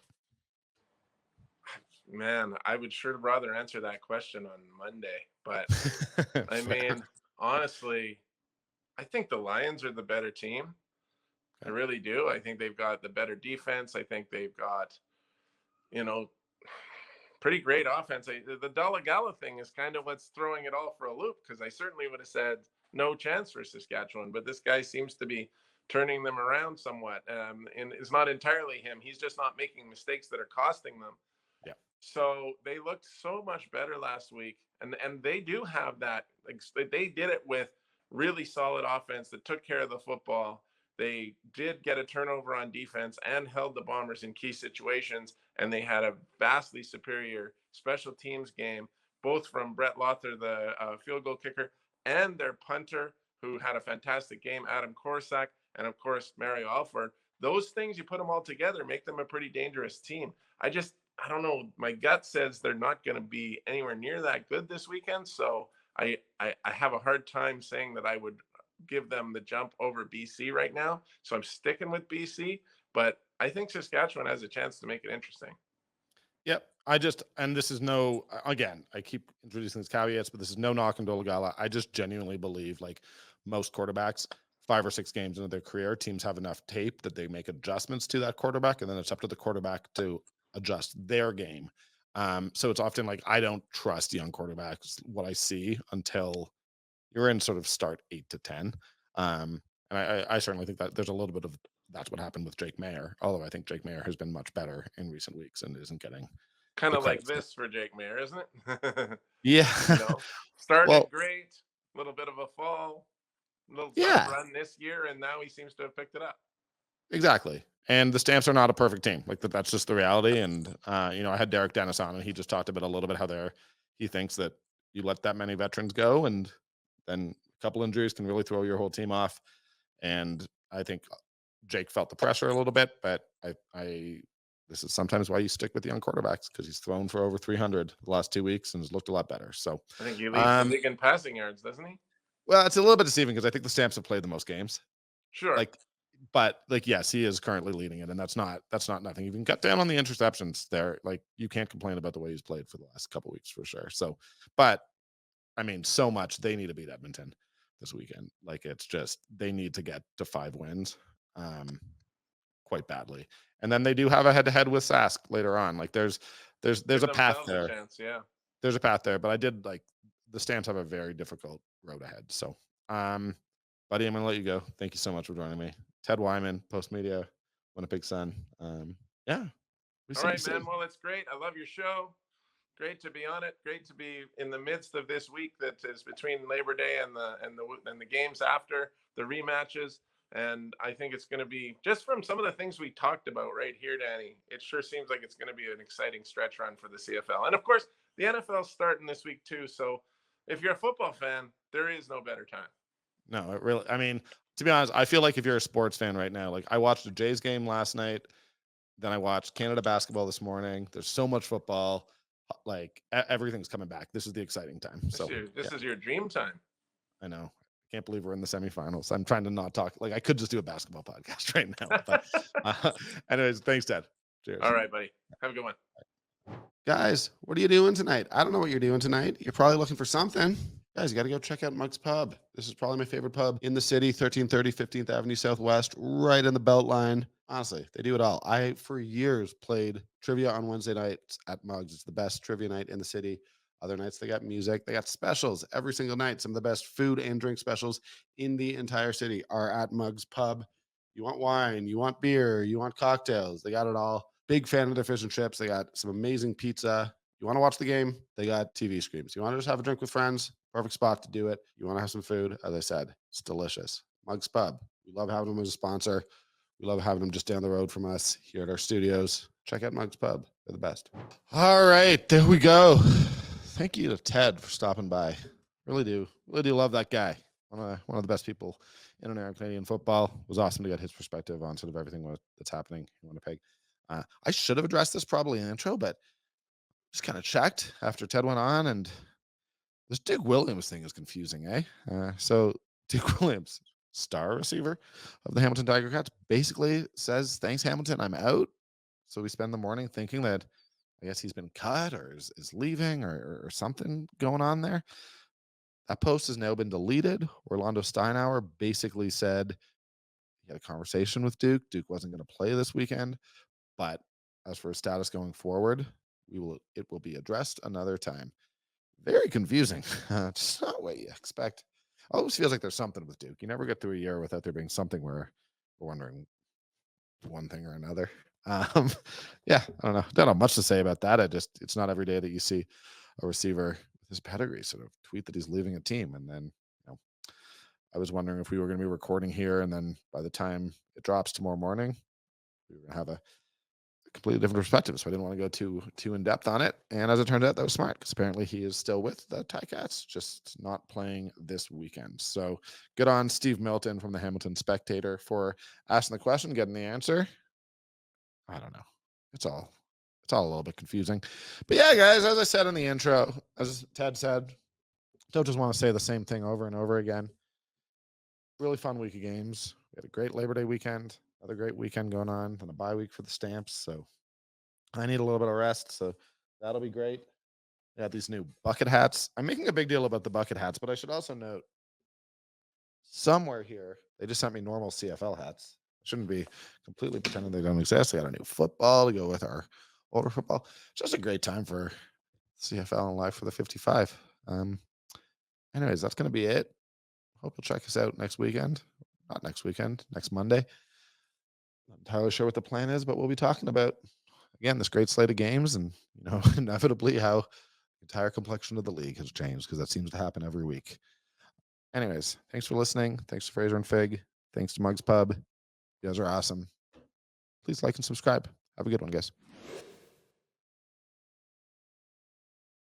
Speaker 2: Man, I would sure rather answer that question on Monday. But I
Speaker 1: Fair.
Speaker 2: mean, honestly, I think the Lions are the better team. I really do. I think they've got the better defense. I think they've got, you know, pretty great offense. The Dalagala thing is kind of what's throwing it all for a loop, because I certainly would have said no chance for Saskatchewan, but this guy seems to be turning them around somewhat. And it's not entirely him. He's just not making mistakes that are costing them.
Speaker 1: Yeah.
Speaker 2: So they looked so much better last week, and they do have that. Like, they did it with really solid offense that took care of the football. They did get a turnover on defense and held the Bombers in key situations, and they had a vastly superior special teams game, both from Brett Lothar, the field goal kicker, and their punter, who had a fantastic game, Adam Korsak, and of course Mario Alford. Those things, you put them all together, make them a pretty dangerous team. I don't know. My gut says they're not going to be anywhere near that good this weekend. So I have a hard time saying that I would give them the jump over BC right now. So I'm sticking with BC, but I think Saskatchewan has a chance to make it interesting.
Speaker 1: Yep. And this is no, again, I keep introducing these caveats, but this is no knock on Dolagala. I just genuinely believe, like most quarterbacks, 5 or 6 games into their career, teams have enough tape that they make adjustments to that quarterback, and then it's up to the quarterback to adjust their game. So it's often like, I don't trust young quarterbacks, what I see, until you're in sort of start 8 to 10. And I certainly think that there's a little bit of that's what happened with Jake Mayer, although I think Jake Mayer has been much better in recent weeks and isn't getting
Speaker 2: Kind
Speaker 1: the
Speaker 2: of like
Speaker 1: credit.
Speaker 2: this for Jake Mayer, isn't it?
Speaker 1: Yeah.
Speaker 2: you know, Started
Speaker 1: Well,
Speaker 2: great, a little bit of a fall, a little tough
Speaker 1: yeah,
Speaker 2: run this year, and now he seems to have picked it up.
Speaker 1: exactly. And the Stamps are not a perfect team. Like that's just the reality. And I had Derek Dennis on, and he just talked about a little bit how he thinks that you let that many veterans go, and then a couple injuries can really throw your whole team off. And I think Jake felt the pressure a little bit, but I this is sometimes why you stick with young quarterbacks, because he's thrown for over 300 the last 2 weeks and has looked a lot better. So,
Speaker 2: I think he leads the
Speaker 1: um,
Speaker 2: league in passing yards, doesn't he?
Speaker 1: well, it's a little bit deceiving because I think the Stamps have played the most games.
Speaker 2: Sure.
Speaker 1: Like, but like, yes, he is currently leading it, and that's not nothing. You can cut down on the interceptions there. Like, you can't complain about the way he's played for the last couple weeks for sure. So, but I mean, so much they need to beat Edmonton this weekend. Like, it's just they need to get to 5 wins. Quite badly. And then they do have a head-to-head with Sask later on. Like there's
Speaker 2: Give
Speaker 1: a path
Speaker 2: themselves a
Speaker 1: there.
Speaker 2: chance. Yeah.
Speaker 1: There's a path there, but I did like the Stamps have a very difficult road ahead. So, buddy, I'm gonna let you go. Thank you so much for joining me. Ted Wyman, Post Media, Winnipeg Sun. Yeah, we
Speaker 2: All
Speaker 1: see you
Speaker 2: right, man.
Speaker 1: soon.
Speaker 2: Well, it's great. I love your show. Great to be on it. Great to be in the midst of this week that is between Labor Day and the games after the rematches. And I think it's going to be, just from some of the things we talked about right here, Danny, it sure seems like it's going to be an exciting stretch run for the CFL. And of course, the NFL's starting this week too. So if you're a football fan, there is no better time.
Speaker 1: No, it really. I mean, to be honest, I feel like if you're a sports fan right now, like I watched the Jays game last night. Then I watched Canada basketball this morning. There's so much football. Like everything's coming back. This is the exciting time. So yeah,
Speaker 2: This is your dream time.
Speaker 1: I know. I can't believe we're in the semifinals. I'm trying to not talk. Like I could just do a basketball podcast right now. But anyways, thanks, Ted. Cheers.
Speaker 2: All right, buddy. Have a good one.
Speaker 3: Guys, what are you doing tonight? I don't know what you're doing tonight. You're probably looking for something. Guys, you got to go check out Mug's Pub. This is probably my favorite pub in the city, 1330 15th Avenue Southwest, right in the Beltline. Honestly, they do it all. I, for years, played trivia on Wednesday nights at Mug's. It's the best trivia night in the city. Other nights, they got music. They got specials every single night. Some of the best food and drink specials in the entire city are at Mug's Pub. You want wine, you want beer, you want cocktails. They got it all. Big fan of their fish and chips. They got some amazing pizza. You want to watch the game? They got TV screens. You want to just have a drink with friends? Perfect spot to do it. You want to have some food? As I said, it's delicious. Mug's Pub. We love having them as a sponsor. We love having them just down the road from us here at our studios. Check out Mug's Pub. They're the best. All right, there we go. Thank you to Ted for stopping by. Really do love that guy. One of the best people in and around Canadian football. It was awesome to get his perspective on sort of everything that's happening in Winnipeg. I should have addressed this probably in the intro, but just kind of checked after Ted went on, and this Duke Williams thing is confusing, eh? So Duke Williams, star receiver of the Hamilton Tiger Cats, basically says, "Thanks, Hamilton, I'm out." So we spend the morning thinking that I guess he's been cut or is leaving or something going on there. That post has now been deleted. Orlando Steinauer basically said
Speaker 1: he had a conversation with Duke. Duke wasn't going to play this weekend, but as for his status going forward, it will be addressed another time. Very confusing. Just not what you expect. Always feels like there's something with Duke. You never get through a year without there being something where we're wondering one thing or another. Yeah, I don't know. Don't have much to say about that. It's not every day that you see a receiver with his pedigree sort of tweet that he's leaving a team. And then, I was wondering if we were going to be recording here, and then by the time it drops tomorrow morning, we were going to have a completely different perspective. So I didn't want to go too in depth on it. And as it turned out, that was smart because apparently he is still with the Ticats, just not playing this weekend. So good on Steve Milton from the Hamilton Spectator for asking the question, getting the answer. I don't know. It's all a little bit confusing. But yeah, guys, as I said in the intro, as Ted said, don't just want to say the same thing over and over again. Really fun week of games. We had a great Labor Day weekend, another great weekend going on, and a bye week for the Stamps. So I need a little bit of rest. So that'll be great. We got these new bucket hats. I'm making a big deal about the bucket hats, but I should also note somewhere here, they just sent me normal CFL hats. I shouldn't be completely pretending they don't exist. They got a new football to go with our older football. It's just a great time for CFL and life for the 55. Anyways, that's going to be it. Hope you'll check us out next weekend. Not next weekend, next Monday. Not entirely sure what the plan is, but we'll be talking about, again, this great slate of games and, inevitably how the entire complexion of the league has changed because that seems to happen every week. Anyways, thanks for listening. Thanks to Fraser and Fig. Thanks to Mugs Pub. You guys are awesome. Please like and subscribe. Have a good one, guys.